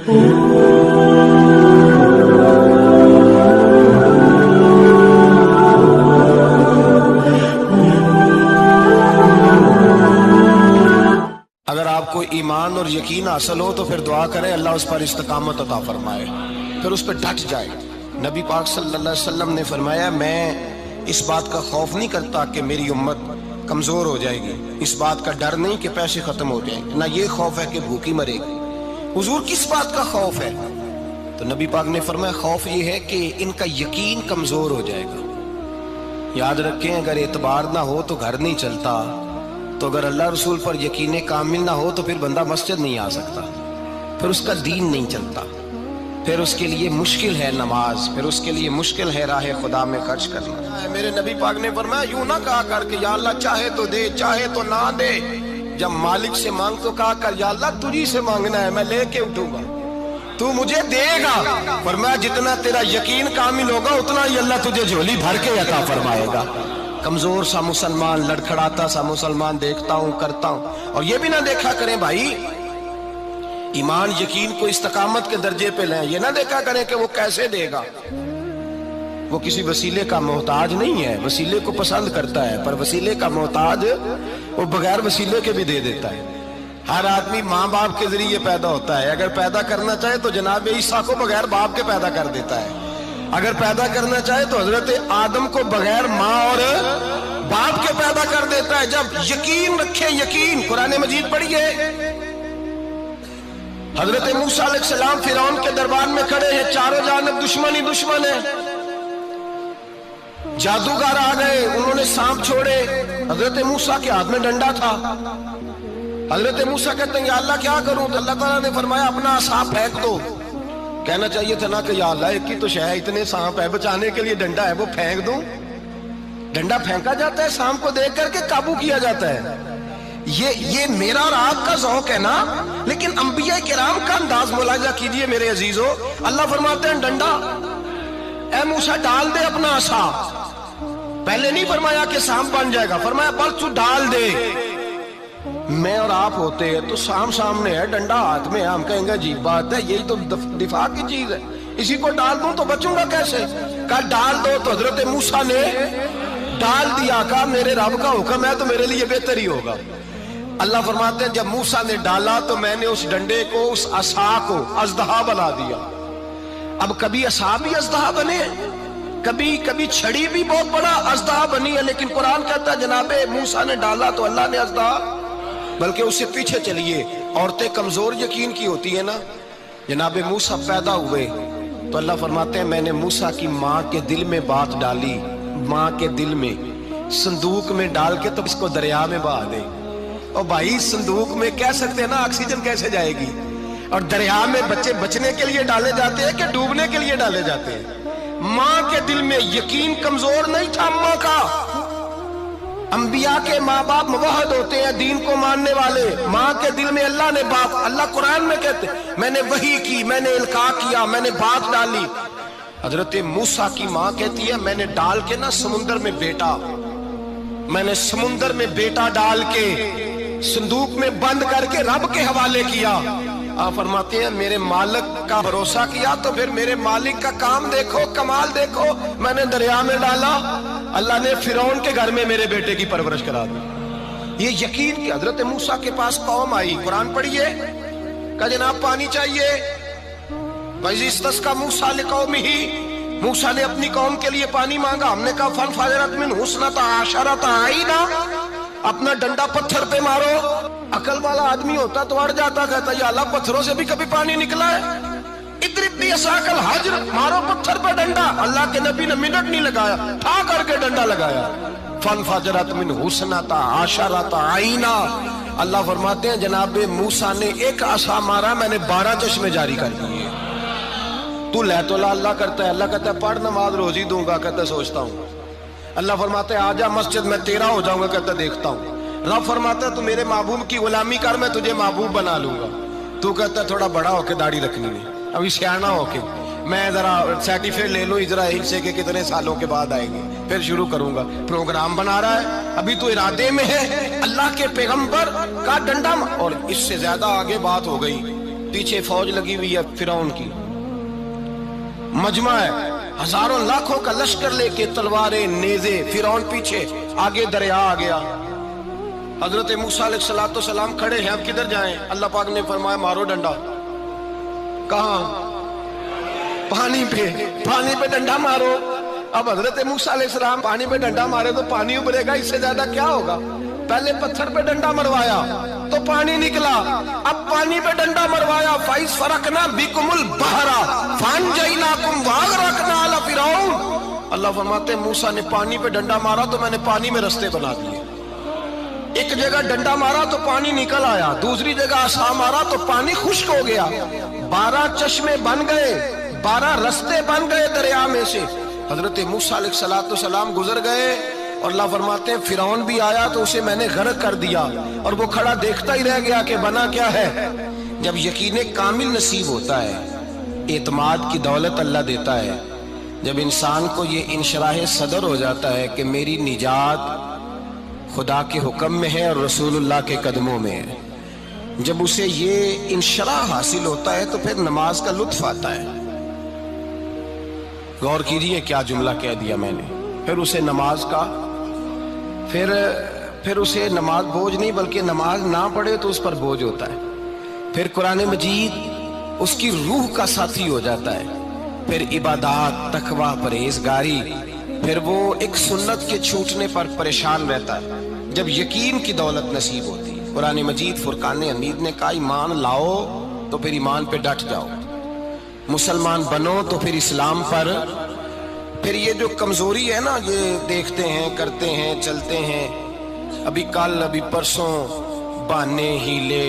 اگر آپ کو ایمان اور یقین حاصل ہو تو پھر دعا کریں اللہ اس پر استقامت عطا فرمائے، پھر اس پہ ڈٹ جائے۔ نبی پاک صلی اللہ علیہ وسلم نے فرمایا میں اس بات کا خوف نہیں کرتا کہ میری امت کمزور ہو جائے گی، اس بات کا ڈر نہیں کہ پیسے ختم ہو جائیں، نہ یہ خوف ہے کہ بھوکی مرے گی۔ حضور کس بات کا خوف ہے؟ تو نبی پاک نے فرمایا خوف یہ ہے کہ ان کا یقین کمزور ہو جائے گا۔ یاد رکھیں اگر اعتبار نہ ہو تو گھر نہیں چلتا، تو اگر اللہ رسول پر یقین کامل نہ ہو تو پھر بندہ مسجد نہیں آ سکتا، پھر اس کا دین نہیں چلتا، پھر اس کے لیے مشکل ہے نماز، پھر اس کے لیے مشکل ہے راہ خدا میں خرچ کرنا۔ میرے نبی پاک نے فرمایا یوں نہ کہا کر کہ یا اللہ چاہے تو دے چاہے تو نہ دے، جب مالک سے مانگ تو کہا کر یا اللہ تجھی سے مانگنا ہے، میں لے کے اٹھوں گا، تو مجھے دے گا۔ فرمایا جتنا تیرا یقین کامل ہوگا اتنا ہی اللہ تجھے جھولی بھر کے عطا فرمائے گا۔ کمزور سا مسلمان، لڑکھڑاتا سا مسلمان دیکھتا ہوں کرتا ہوں، اور یہ بھی نہ دیکھا کریں بھائی ایمان یقین کو استقامت کے درجے پہ لیں، یہ نہ دیکھا کریں کہ وہ کیسے دے گا، وہ کسی وسیلے کا محتاج نہیں ہے، وسیلے کو پسند کرتا ہے، پر وسیلے کا محتاج وہ بغیر وسیلے کے بھی دے دیتا ہے۔ ہر آدمی ماں باپ کے ذریعے پیدا ہوتا ہے، اگر پیدا کرنا چاہے تو جناب عیسیٰ کو بغیر باپ کے پیدا کر دیتا ہے، اگر پیدا کرنا چاہے تو حضرت آدم کو بغیر ماں اور باپ کے پیدا کر دیتا ہے۔ جب یقین رکھے، یقین قرآن مجید پڑھیے، حضرت موسیٰ علیہ السلام فرعون کے دربار میں کھڑے ہیں، چاروں جانب دشمن ہی دشمن ہے، جادوگر آ گئے، انہوں نے سانپ چھوڑے، حضرت موسیٰ کے ہاتھ میں ڈنڈا تھا، حضرت موسیٰ کہتے ہیں یا اللہ کیا کروں؟ تو اللہ تعالیٰ نے فرمایا اپنا عصا پھینک دو۔ کہنا چاہیے تھا نا کہ یا اللہ ایک ہی تو شے ہے، اتنے سانپ ہے، بچانے کے لیے ڈنڈا ہے وہ پھینک دوں؟ ڈنڈا پھینکا جاتا ہے، سانپ کو دیکھ کر کے قابو کیا جاتا ہے۔ یہ میرا اور آپ کا ذوق ہے نا، لیکن انبیاء کرام کا انداز ملاحظہ کیجئے میرے عزیزو۔ اللہ فرماتے ہیں ڈنڈا، اے موسیٰ ڈال دے اپنا عصا، پہلے نہیں فرمایا کہ سانپ بن جائے گا، فرمایا بس تو ڈال دے۔ میں اور آپ ہوتے ہیں تو سام سامنے ہے، ڈنڈا ہاتھ میں ہے، ہم کہیں گے عجیب بات ہے، یہی تو دفاع کی چیز ہے، اسی کو ڈال دوں تو بچوں گا کیسے؟ کہا ڈال دو، تو حضرت موسیٰ نے ڈال دیا، کہا میرے رب کا حکم ہے تو میرے لیے بہتر ہی ہوگا۔ اللہ فرماتے ہیں جب موسیٰ نے ڈالا تو میں نے اس ڈنڈے کو، اس عصا کو اژدہا بنا دیا۔ اب کبھی عصا بھی اژدہا بنے، کبھی چھڑی بھی بہت بڑا اژدہا بنی ہے، لیکن قرآن کہتا ہے جناب موسیٰ نے ڈالا تو اللہ نے اژدہا، بلکہ اس سے پیچھے چلیے، عورتیں کمزور یقین کی ہوتی ہیں نا، جناب موسیٰ پیدا ہوئے تو اللہ فرماتے ہیں میں نے موسیٰ کی ماں کے دل میں بات ڈالی، ماں کے دل میں صندوق میں ڈال کے تو اس کو دریا میں بہا دے۔ اور بھائی صندوق میں کہہ سکتے ہیں نا آکسیجن کیسے جائے گی، اور دریا میں بچے بچنے کے لیے ڈالے جاتے ہیں کہ ڈوبنے کے لیے ڈالے جاتے ہیں؟ ماں کے دل میں یقین کمزور نہیں تھا ماں کا۔ انبیاء کے ماں باپ موحد ہوتے ہیں، دین کو ماننے والے، ماں کے دل میں اللہ نے بات، اللہ قرآن میں کہتے میں نے وحی کی، میں نے القاء کیا، میں نے بات ڈالی۔ حضرت موسیٰ کی ماں کہتی ہے میں نے ڈال کے نا سمندر میں بیٹا، میں نے سمندر میں بیٹا ڈال کے صندوق میں بند کر کے رب کے حوالے کیا۔ آپ فرماتے ہیں میرے مالک کا بھروسہ کیا تو پھر میرے مالک کا کام دیکھو، کمال دیکھو، میں نے دریا میں ڈالا، اللہ نے فرعون کے گھر میں میرے بیٹے کی پرورش کرا دی۔ یہ یقین کہ حضرت موسیٰ کے پاس قوم آئی، قرآن پڑھیے، کہ جناب پانی چاہیے، وَإِذِ اسْتَسْقَىٰ مُوسَىٰ لِقَوْمِهِ، موسیٰ نے اپنی قوم کے لیے پانی مانگا، ہم نے کہا فَانْفَجَرَتْ مِنْهُ اثْنَتَا عَشَرَةَ عَيْنًا، اپنا ڈنڈا پتھر پہ مارو۔ عقل والا آدمی ہوتا تو اڑ جاتا، کہتا یا اللہ پتھروں سے بھی کبھی پانی نکلا ہے؟ اضرب بعصاک الحجر، مارو پتھر پہ ڈنڈا۔ اللہ کے نبی نے منٹ نہیں لگایا، ٹھا کر کے ڈنڈا لگایا، فَانْفَجَرَتْ مِنْهُ اثْنَتَا عَشَرَةَ عَيْنًا۔ اللہ فرماتے ہیں جناب موسیٰ نے ایک عصا مارا، میں نے 12 چشمے جاری کر دیے۔ تو لے تو اللہ کرتا ہے، اللہ کہتا ہے پڑھ نماز روزی دوں گا، کہتا ہے سوچتا ہوں۔ اللہ فرماتا ہے آجا مسجد میں تیرا ہو جاؤں گا، کہتا ہے دیکھتا ہوں۔ رب فرماتا ہے تو میرے محبوب کی غلامی کر، میں تجھے محبوب بنا لوں گا۔ تو کہتا ہے تھوڑا بڑا ہو کے داڑھی رکھنی ہے، ابھی سیانا ہو کے میں ذرا سرٹیفکیٹ لے لوں اسرائیل سے کہ کتنے سالوں کے بعد آئیں گے، پھر شروع کروں گا۔ پروگرام بنا رہا ہے، ابھی تو ارادے میں ہے۔ اللہ کے پیغمبر کا ڈنڈا، اور اس سے زیادہ آگے بات ہو گئی، پیچھے فوج لگی ہوئی ہے فرعون کی، مجمع ہے، ہزاروں لاکھوں کا لشکر لے کے، تلواریں، نیزے، فرعون پیچھے، آگے دریا آ گیا۔ حضرت موسیٰ علیہ السلام کھڑے ہیں، اب کدھر جائیں؟ اللہ پاک نے فرمایا مارو ڈنڈا۔ کہاں؟ پانی پہ ڈنڈا مارو۔ اب حضرت موسیٰ علیہ السلام پانی پہ ڈنڈا مارے تو پانی ابلے گا، اس سے زیادہ کیا ہوگا؟ پہلے پتھر پہ ڈنڈا مروایا تو پانی نکلا، اب پانی پہ ڈنڈا مروایا، فَإِذْ فَرَقْنَا بِكُمُ الْبَحْرَ فَأَنْجَيْنَاكُمْ وَأَغْرَقْنَا آلَ فِرْعَوْنَ۔ اللہ فرماتے ہیں موسیٰ نے پانی پہ ڈنڈا مارا تو میں نے پانی میں رستے بنا دیے۔ ایک جگہ ڈنڈا مارا تو پانی نکل آیا، دوسری جگہ عصا مارا تو پانی خشک ہو گیا، 12 چشمے بن گئے، 12 رستے بن گئے دریا میں سے۔ حضرت موسیٰ علیہ السلام گزر گئے اور اللہ فرماتے ہیں فرعون بھی آیا تو اسے میں نے غرق کر دیا، اور وہ کھڑا دیکھتا ہی رہ گیا کہ بنا کیا ہے۔ جب یقین کامل نصیب ہوتا ہے، اعتماد کی دولت اللہ دیتا ہے، جب انسان کو یہ انشراح صدر ہو جاتا ہے کہ میری نجات خدا کے حکم میں ہے اور رسول اللہ کے قدموں میں ہے، جب اسے یہ انشراح حاصل ہوتا ہے تو پھر نماز کا لطف آتا ہے۔ غور کیجئے کیا جملہ کہہ دیا میں نے، پھر اسے نماز کا پھر اسے نماز بوجھ نہیں بلکہ نماز نہ پڑھے تو اس پر بوجھ ہوتا ہے، پھر قرآن مجید اس کی روح کا ساتھی ہو جاتا ہے، پھر عبادات، تقوی، پرہیزگاری، پھر وہ ایک سنت کے چھوٹنے پر پریشان رہتا ہے۔ جب یقین کی دولت نصیب ہوتی ہے، قرآن مجید فرقان حمید نے کہا ایمان لاؤ تو پھر ایمان پہ ڈٹ جاؤ، مسلمان بنو تو پھر اسلام پر۔ پھر یہ جو کمزوری ہے نا، یہ دیکھتے ہیں، کرتے ہیں، چلتے ہیں، ابھی کل، ابھی پرسوں، بہانے، ہیلے،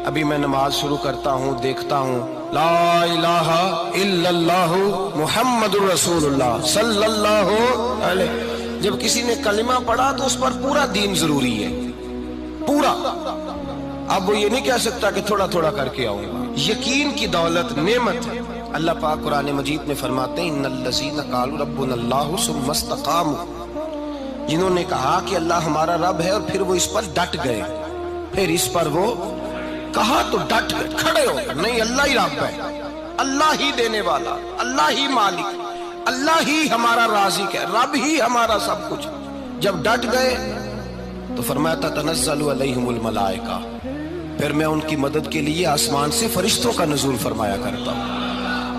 ابھی میں نماز شروع کرتا ہوں، دیکھتا ہوں لا الہ الا اللہ محمد رسول اللہ صلی اللہ علیہ، جب کسی نے کلمہ پڑھا تو اس پر پورا دین ضروری ہے، پورا۔ اب وہ یہ نہیں کہہ سکتا کہ تھوڑا تھوڑا کر کے آؤں گا۔ یقین کی دولت نعمت ہے۔ اللہ پاک قرآن مجید میں فرماتے ہیں ان الذین قالوا ربنا اللہ ثم استقاموا، جنہوں نے کہا کہ اللہ ہمارا رب ہے اور پھر وہ اس پر ڈٹ گئے، پھر اس پر وہ کہا تو ڈٹ گئے، کھڑے ہو گئے، نہیں اللہ ہی رب ہے، اللہ ہی دینے والا، اللہ ہی مالک، اللہ ہی ہمارا رازق ہے، رب ہی ہمارا سب کچھ۔ جب ڈٹ گئے تو فرمایا تتنزل علیہم الملائکہ، پھر میں ان کی مدد کے لیے آسمان سے فرشتوں کا نزول فرمایا کرتا ہوں۔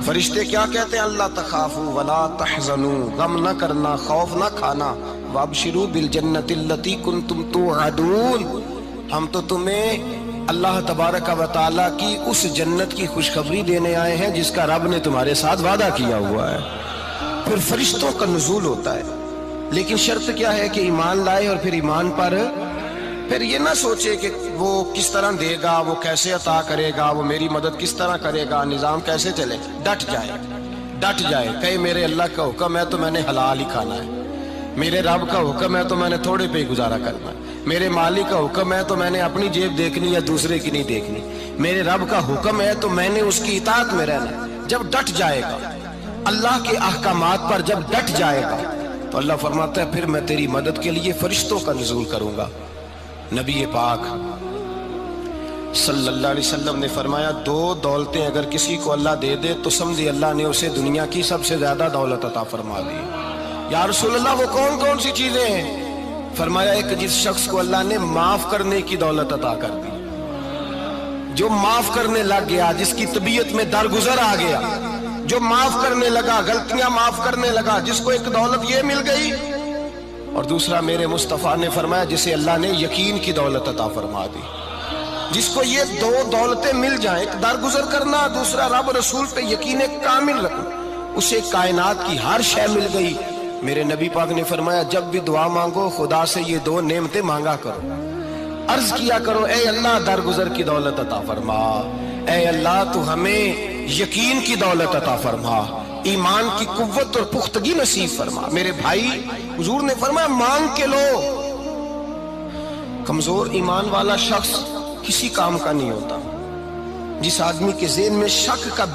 فرشتے کیا کہتے ہیں؟ اللہ تخافوا ولا تحزنوا، غم نہ کرنا، خوف نہ کھانا، وابشروا بالجنۃ التی کنتم توعدون، ہم تو تمہیں اللہ تبارک و تعالیٰ کی اس جنت کی خوشخبری دینے آئے ہیں جس کا رب نے تمہارے ساتھ وعدہ کیا ہوا ہے۔ پھر فرشتوں کا نزول ہوتا ہے، لیکن شرط کیا ہے کہ ایمان لائے، اور پھر ایمان پر پھر یہ نہ سوچے کہ وہ کس طرح دے گا، وہ کیسے عطا کرے گا، وہ میری مدد کس طرح کرے گا، نظام کیسے چلے، ڈٹ جائے، کہے میرے اللہ کا حکم ہے تو میں نے حلال ہی کھانا ہے، میرے رب کا حکم ہے تو میں نے تھوڑے پہ گزارا کرنا ہے، میرے مالک کا حکم ہے تو میں نے اپنی جیب دیکھنی یا دوسرے کی نہیں دیکھنی، میرے رب کا حکم ہے تو میں نے اس کی اطاعت میں رہنا۔ جب ڈٹ جائے گا اللہ کے احکامات پر، جب ڈٹ جائے گا تو اللہ فرماتا ہے پھر میں تیری مدد کے لیے فرشتوں کا نزول کروں گا۔ نبی پاک صلی اللہ علیہ وسلم نے فرمایا 2 دولتیں اگر کسی کو اللہ دے دے تو سمجھے اللہ نے اسے دنیا کی سب سے زیادہ دولت عطا فرما دی۔ یا رسول اللہ وہ کون کون سی چیزیں ہیں؟ فرمایا ایک جس شخص کو اللہ نے معاف کرنے کی دولت عطا کر دی، جو معاف کرنے لگ گیا، جس کی طبیعت میں درگزر آ گیا، جو معاف کرنے لگا، غلطیاں معاف کرنے لگا، جس کو ایک دولت یہ مل گئی۔ اور دوسرا میرے مصطفیٰ نے فرمایا جسے اللہ نے یقین کی دولت عطا فرما دی، جس کو یہ 2 دولتیں مل جائیں، ایک درگزر کرنا، دوسرا رب رسول پہ یقین کامل رکھنا، اسے کائنات کی ہر شے مل گئی۔ میرے نبی پاک نے فرمایا جب بھی دعا مانگو خدا سے یہ 2 نعمتیں مانگا کرو، عرض کیا کرو اے اللہ درگزر کی دولت عطا فرما، اے اللہ تو ہمیں یقین کی دولت عطا فرما، ایمان کی قوت اور پختگی نصیب فرما۔ میرے بھائی حضور نے فرمایا مانگ کے لو۔ کمزور ایمان والا شخص کسی کام کا نہیں ہوتا۔ جس آدمی کے ذہن میں شک کا